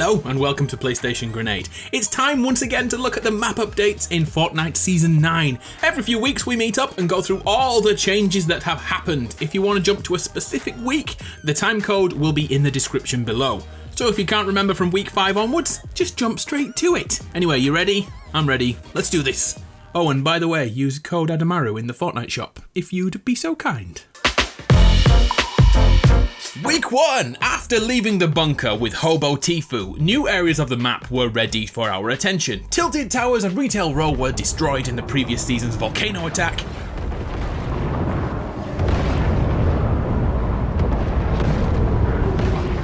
Hello and welcome to PlayStation Grenade. It's time once again to look at the map updates in Fortnite Season 9. Every few weeks we meet up and go through all the changes that have happened. If you want to jump to a specific week, the time code will be in the description below. So if you can't remember from week 5 onwards, just jump straight to it. Anyway, you ready? I'm ready. Let's do this. Oh, and by the way, use code ADAMARU in the Fortnite shop, if you'd be so kind. Week 1! After leaving the bunker with Hobo Tifu, new areas of the map were ready for our attention. Tilted Towers and Retail Row were destroyed in the previous season's volcano attack.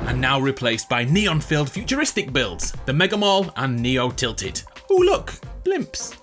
And now replaced by neon-filled futuristic builds, the Mega Mall and Neo Tilted. Ooh look, blimps.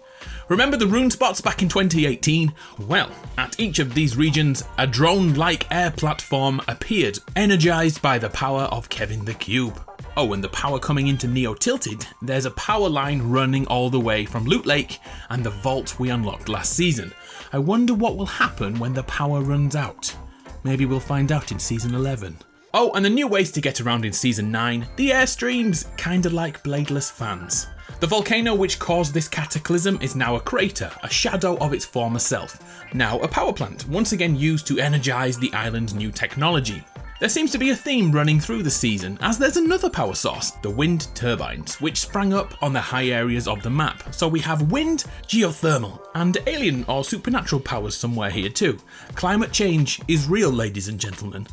Remember the rune spots back in 2018? Well, at each of these regions, a drone-like air platform appeared, energized by the power of Kevin the Cube. Oh, and the power coming into Neo Tilted, there's a power line running all the way from Loot Lake and the vault we unlocked last season. I wonder what will happen when the power runs out. Maybe we'll find out in Season 11. Oh, and the new ways to get around in Season 9, the airstreams, kinda like bladeless fans. The volcano which caused this cataclysm is now a crater, a shadow of its former self. Now a power plant, once again used to energize the island's new technology. There seems to be a theme running through the season, as there's another power source, the wind turbines, which sprang up on the high areas of the map. So we have wind, geothermal, and alien or supernatural powers somewhere here too. Climate change is real, ladies and gentlemen.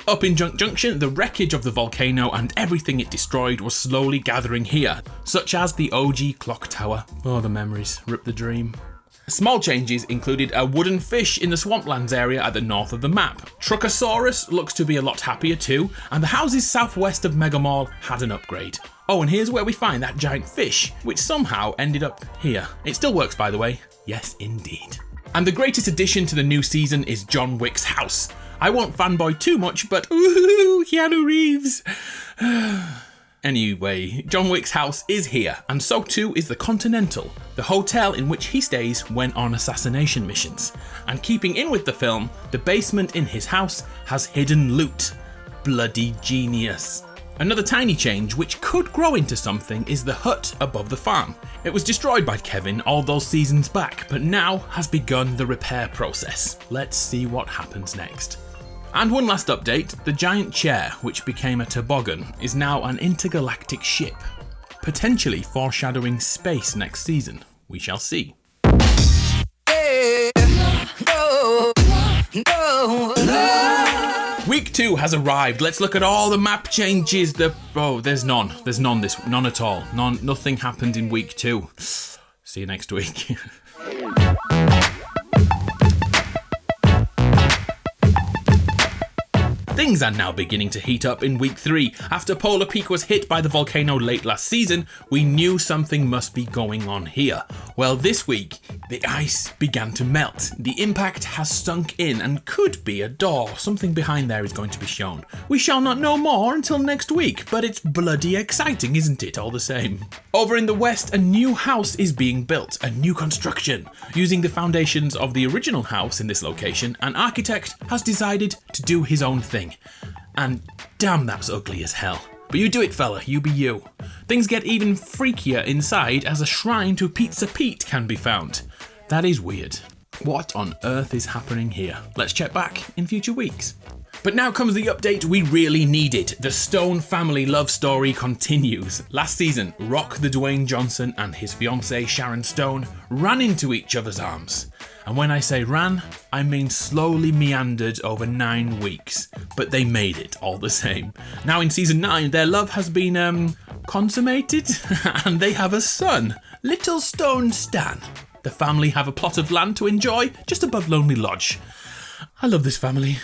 Up in Junk Junction, the wreckage of the volcano and everything it destroyed was slowly gathering here, such as the OG clock tower. Oh, the memories, rip the dream. Small changes included a wooden fish in the swamplands area at the north of the map. Truckosaurus looks to be a lot happier too, and the houses southwest of Mega Mall had an upgrade. Oh, and here's where we find that giant fish, which somehow ended up here. It still works, by the way. Yes, indeed. And the greatest addition to the new season is John Wick's house. I won't fanboy too much, but ooh, Keanu Reeves. Anyway, John Wick's house is here, and so too is the Continental, the hotel in which he stays when on assassination missions. And keeping in with the film, the basement in his house has hidden loot. Bloody genius. Another tiny change, which could grow into something, is the hut above the farm. It was destroyed by Kevin all those seasons back, but now has begun the repair process. Let's see what happens next. And one last update, the giant chair, which became a toboggan, is now an intergalactic ship, potentially foreshadowing space next season. We shall see. Week 2 has arrived. Let's look at all the map changes. There's none at all. Nothing happened in week 2. See you next week. Things are now beginning to heat up in week 3. After Polar Peak was hit by the volcano late last season, we knew something must be going on here. Well, this week, the ice began to melt. The impact has sunk in and could be a door. Something behind there is going to be shown. We shall not know more until next week, but it's bloody exciting, isn't it, all the same? Over in the west, a new house is being built, a new construction. Using the foundations of the original house in this location, an architect has decided to do his own thing. And damn, that's ugly as hell. But you do it, fella, you be you. Things get even freakier inside as a shrine to Pizza Pete can be found. That is weird. What on earth is happening here? Let's check back in future weeks. But now comes the update we really needed. The Stone family love story continues. Last season, Rock the Dwayne Johnson and his fiancée Sharon Stone ran into each other's arms. And when I say ran, I mean slowly meandered over 9 weeks. But they made it all the same. Now in season 9, their love has been, consummated, and they have a son, Little Stone Stan. The family have a plot of land to enjoy just above Lonely Lodge. I love this family.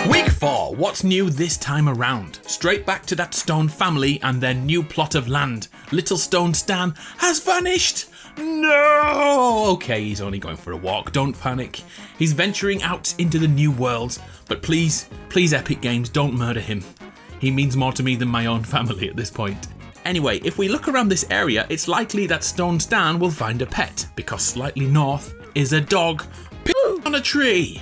Week 4, what's new this time around? Straight back to that Stone family and their new plot of land. Little Stone Stan has vanished! No! Okay, he's only going for a walk, don't panic. He's venturing out into the new world, but please Epic Games, don't murder him. He means more to me than my own family at this point. Anyway, if we look around this area, it's likely that Stone Stan will find a pet, because slightly north is a dog on a tree.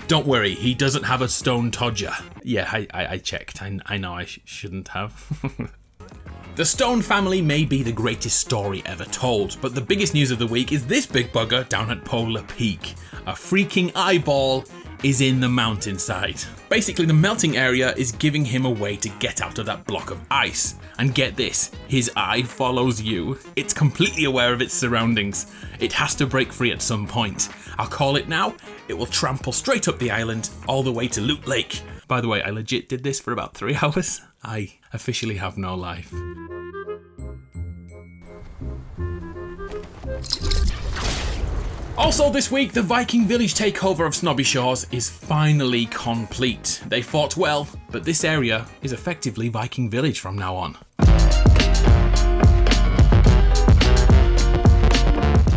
Don't worry, he doesn't have a stone todger. Yeah, I checked. I know I shouldn't have. The Stone family may be the greatest story ever told, but the biggest news of the week is this big bugger down at Polar Peak. A freaking eyeball is in the mountainside. Basically, the melting area is giving him a way to get out of that block of ice. And get this, his eye follows you. It's completely aware of its surroundings. It has to break free at some point. I'll call it now. It will trample straight up the island, all the way to Loot Lake. By the way, I legit did this for about 3 hours. I officially have no life. Also this week, the Viking village takeover of Snobby Shores is finally complete. They fought well, but this area is effectively Viking village from now on.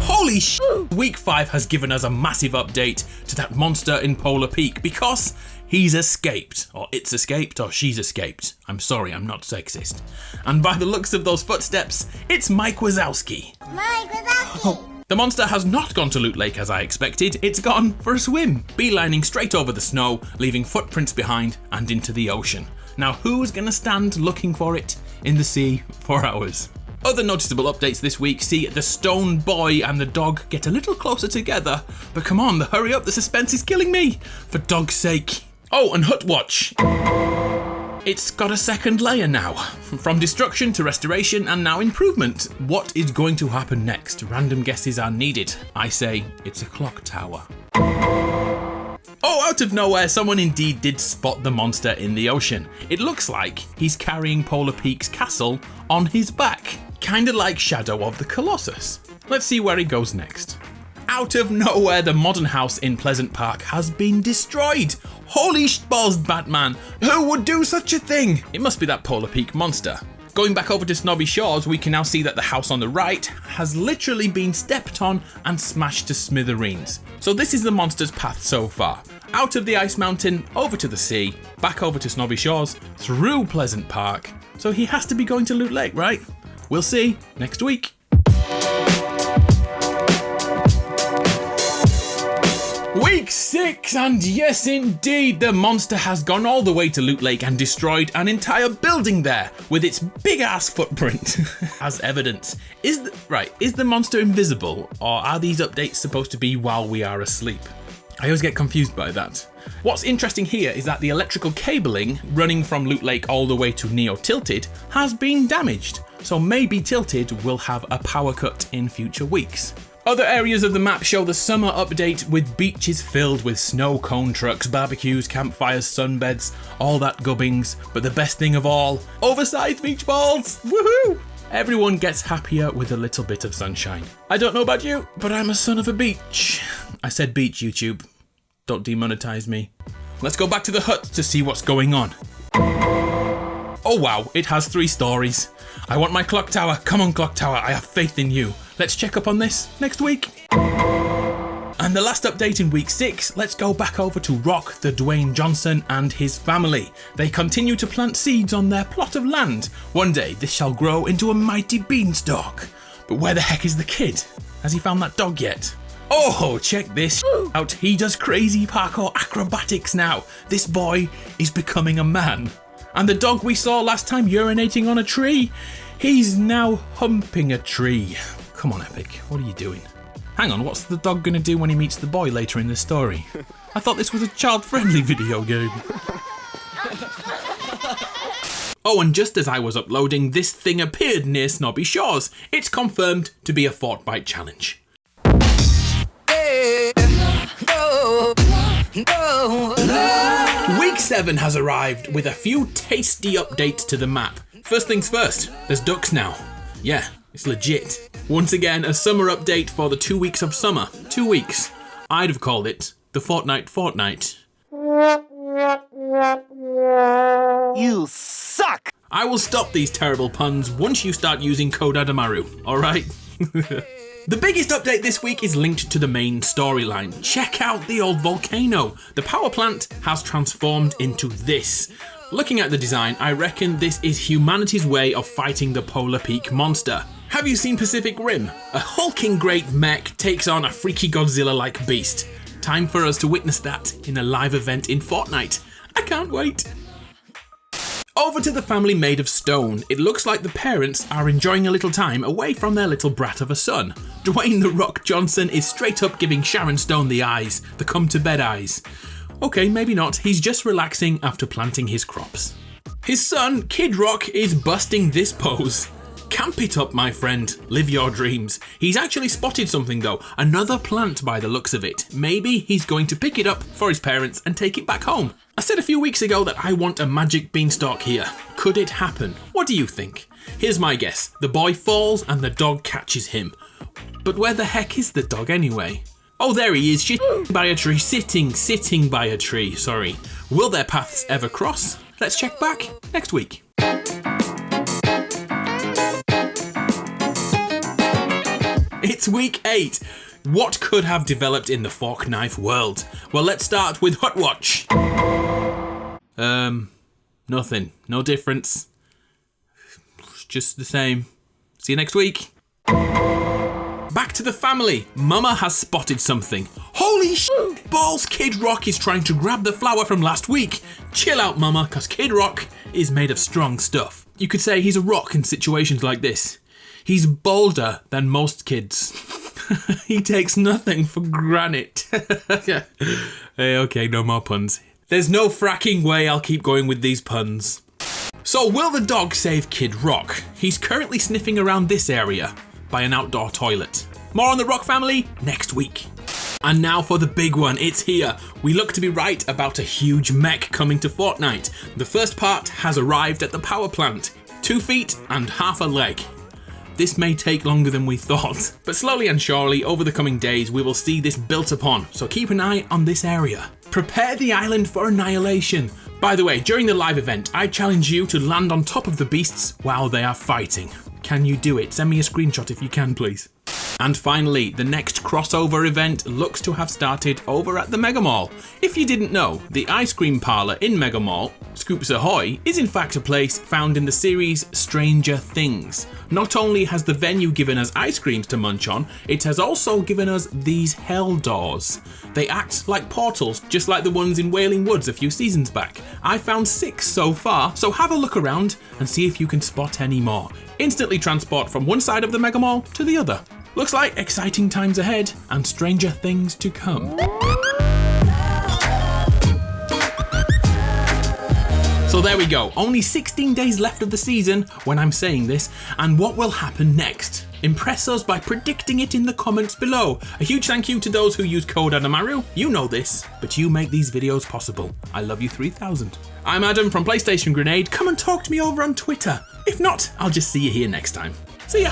Holy sh! Week 5 has given us a massive update to that monster in Polar Peak because he's escaped, or it's escaped, or she's escaped. I'm sorry, I'm not sexist. And by the looks of those footsteps, it's Mike Wazowski. Mike Wazowski! The monster has not gone to Loot Lake as I expected, it's gone for a swim, beelining straight over the snow, leaving footprints behind and into the ocean. Now who's gonna stand looking for it in the sea for hours? Other noticeable updates this week see the stone boy and the dog get a little closer together, but come on, hurry up, the suspense is killing me, for dog's sake. Oh, and Hut Watch. It's got a second layer now. From destruction to restoration and now improvement. What is going to happen next? Random guesses are needed. I say it's a clock tower. Oh, out of nowhere, someone indeed did spot the monster in the ocean. It looks like he's carrying Polar Peak's castle on his back. Kinda like Shadow of the Colossus. Let's see where he goes next. Out of nowhere, the modern house in Pleasant Park has been destroyed. Holy balls, Batman. Who would do such a thing? It must be that Polar Peak monster. Going back over to Snobby Shores, we can now see that the house on the right has literally been stepped on and smashed to smithereens. So this is the monster's path so far. Out of the ice mountain, over to the sea, back over to Snobby Shores, through Pleasant Park. So he has to be going to Loot Lake, right? We'll see next week. Week 6, and yes indeed, the monster has gone all the way to Loot Lake and destroyed an entire building there with its big ass footprint as evidence. Is the monster invisible, or are these updates supposed to be while we are asleep? I always get confused by that. What's interesting here is that the electrical cabling running from Loot Lake all the way to Neo Tilted has been damaged, so maybe Tilted will have a power cut in future weeks. Other areas of the map show the summer update with beaches filled with snow cone trucks, barbecues, campfires, sunbeds, all that gubbings. But the best thing of all, oversized beach balls! Woohoo! Everyone gets happier with a little bit of sunshine. I don't know about you, but I'm a son of a beach. I said beach, YouTube. Don't demonetize me. Let's go back to the hut to see what's going on. Oh wow, it has 3 stories. I want my clock tower. Come on, clock tower, I have faith in you. Let's check up on this next week. And the last update in week 6, let's go back over to Rock the Dwayne Johnson and his family. They continue to plant seeds on their plot of land. One day this shall grow into a mighty beanstalk. But where the heck is the kid? Has he found that dog yet? Oh, check this out. He does crazy parkour acrobatics now. This boy is becoming a man. And the dog we saw last time urinating on a tree, he's now humping a tree. Come on, Epic, what are you doing? Hang on, what's the dog gonna do when he meets the boy later in the story? I thought this was a child-friendly video game. Oh, and just as I was uploading, this thing appeared near Snobby Shores. It's confirmed to be a Fortnite challenge. Week 7 has arrived with a few tasty updates to the map. First things first, there's ducks now. Yeah, it's legit. Once again, a summer update for the 2 weeks of summer. 2 weeks. I'd have called it the Fortnite. You suck! I will stop these terrible puns once you start using code ADAMARU, alright? The biggest update this week is linked to the main storyline. Check out the old volcano. The power plant has transformed into this. Looking at the design, I reckon this is humanity's way of fighting the Polar Peak monster. Have you seen Pacific Rim? A hulking great mech takes on a freaky Godzilla-like beast. Time for us to witness that in a live event in Fortnite. I can't wait. Over to the family made of stone. It looks like the parents are enjoying a little time away from their little brat of a son. Dwayne "The Rock" Johnson is straight up giving Sharon Stone the eyes, the come to bed eyes. Okay, maybe not, he's just relaxing after planting his crops. His son, Kid Rock, is busting this pose. Camp it up, my friend. Live your dreams. He's actually spotted something though, another plant by the looks of it. Maybe he's going to pick it up for his parents and take it back home. I said a few weeks ago that I want a magic beanstalk here. Could it happen? What do you think? Here's my guess. The boy falls and the dog catches him. But where the heck is the dog anyway? Oh, there he is, sitting by a tree, sitting by a tree, sorry. Will their paths ever cross? Let's check back next week. It's week 8. What could have developed in the fork knife world? Well, let's start with Hut Watch. Nothing. No difference. Just the same. See you next week. Back to the family. Mama has spotted something. Holy shit! Balls, Kid Rock is trying to grab the flower from last week. Chill out, Mama, cause Kid Rock is made of strong stuff. You could say he's a rock in situations like this. He's bolder than most kids. He takes nothing for granted. Hey, okay, no more puns. There's no fracking way I'll keep going with these puns. So will the dog save Kid Rock? He's currently sniffing around this area by an outdoor toilet. More on the Rock family next week. And now for the big one, it's here. We look to be right about a huge mech coming to Fortnite. The first part has arrived at the power plant. 2 feet and half a leg. This may take longer than we thought, but slowly and surely over the coming days we will see this built upon, so keep an eye on this area. Prepare the island for annihilation. By the way, during the live event, I challenge you to land on top of the beasts while they are fighting. Can you do it? Send me a screenshot if you can, please. And finally, the next crossover event looks to have started over at the Mega Mall. If you didn't know, the ice cream parlour in Mega Mall, Scoops Ahoy, is in fact a place found in the series Stranger Things. Not only has the venue given us ice creams to munch on, it has also given us these hell doors. They act like portals, just like the ones in Wailing Woods a few seasons back. I found 6 so far, so have a look around and see if you can spot any more. Instantly transport from one side of the Mega Mall to the other. Looks like exciting times ahead and stranger things to come. So there we go, only 16 days left of the season when I'm saying this, and what will happen next? Impress us by predicting it in the comments below. A huge thank you to those who use code ADAMARU. You know this, but you make these videos possible. I love you 3000. I'm Adam from PlayStation Grenade. Come and talk to me over on Twitter. If not, I'll just see you here next time. See ya!